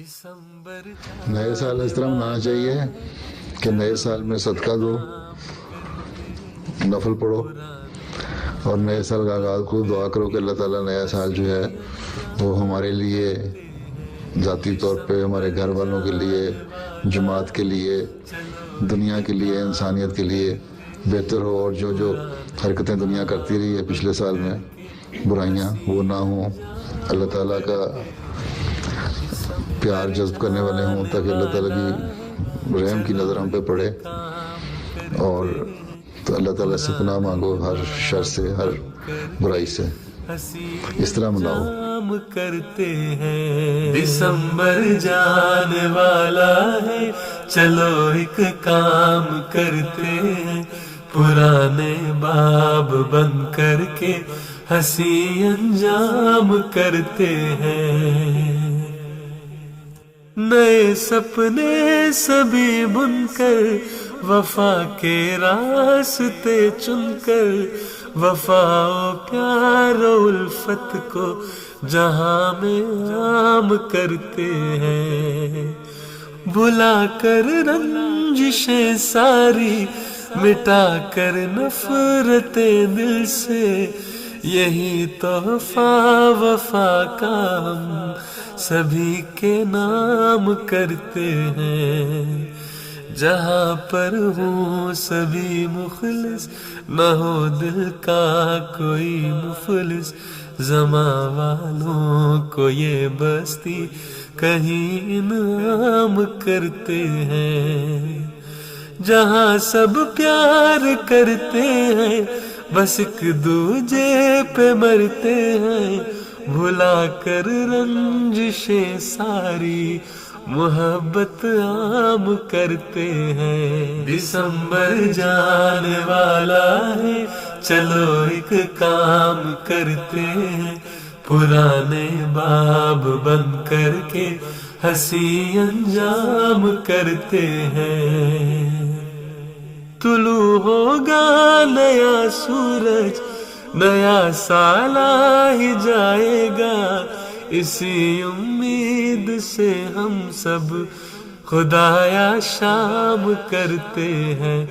نئے سال اس طرح منانا چاہیے کہ نئے سال میں صدقہ دو، نفل پڑھو، اور نئے سال کا آغاز خود دعا کرو کہ اللہ تعالیٰ نیا سال جو ہے وہ ہمارے لیے ذاتی طور پہ، ہمارے گھر والوں کے لیے، جماعت کے لیے، دنیا کے لیے، انسانیت کے لیے بہتر ہو، اور جو جو حرکتیں دنیا کرتی رہی ہے پچھلے سال میں برائیاں وہ نہ ہوں، اللہ تعالیٰ کا پیار جذب کرنے والے ہوں، تاکہ اللہ تعالیٰ کی رحم کی نظر ہم پہ پڑے، اور تو اللہ تعالیٰ سے پناہ مانگو ہر شر سے، ہر برائی سے، اس طرح مناؤ۔ کرتے ہیں دسمبر جانے والا ہے، چلو ایک کام کرتے ہیں، پرانے باب بند کر کے ہنسی انجام کرتے ہیں، نئے سپنے سبھی بن کر وفا کے راستے چن کر، وفا و پیار و الفت کو جہاں میں عام کرتے ہیں، بھلا کر رنجشیں ساری، مٹا کر نفرتیں دل سے، یہی تحفہ وفا کا ہم سبھی کے نام کرتے ہیں، جہاں پر ہوں سبھی مخلص، نہ ہو دل کا کوئی مفلس، زماں والوں کو یہ بستی کہیں انعام کرتے ہیں، جہاں سب پیار کرتے ہیں بس ایک دوجے پہ مرتے ہیں، بھلا کر رنجشیں ساری محبت عام کرتے ہیں، دسمبر جانے والا ہے، چلو ایک کام کرتے ہیں، پرانے باب بند کر کے ہنسی انجام کرتے ہیں، طلوع ہوگا نیا سورج، نیا سال آ ہی جائے گا، اسی امید سے ہم سب خدایا شام کرتے ہیں،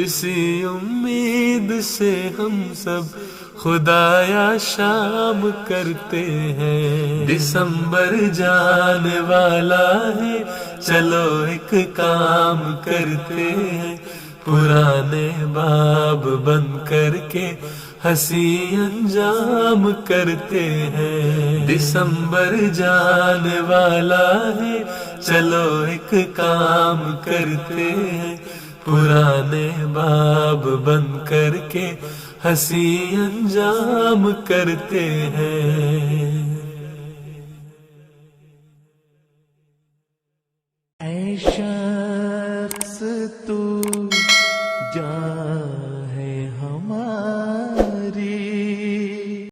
اسی امید سے ہم سب خدایا شام کرتے ہیں، دسمبر جانے والا ہے، چلو ایک کام کرتے ہیں، پرانے باب بند کر کے ہنسی انجام کرتے ہیں، دسمبر جانے والا ہے، چلو ایک کام کرتے ہیں، پرانے باب بند کر کے ہنسی انجام کرتے ہیں، اے شخص تو جان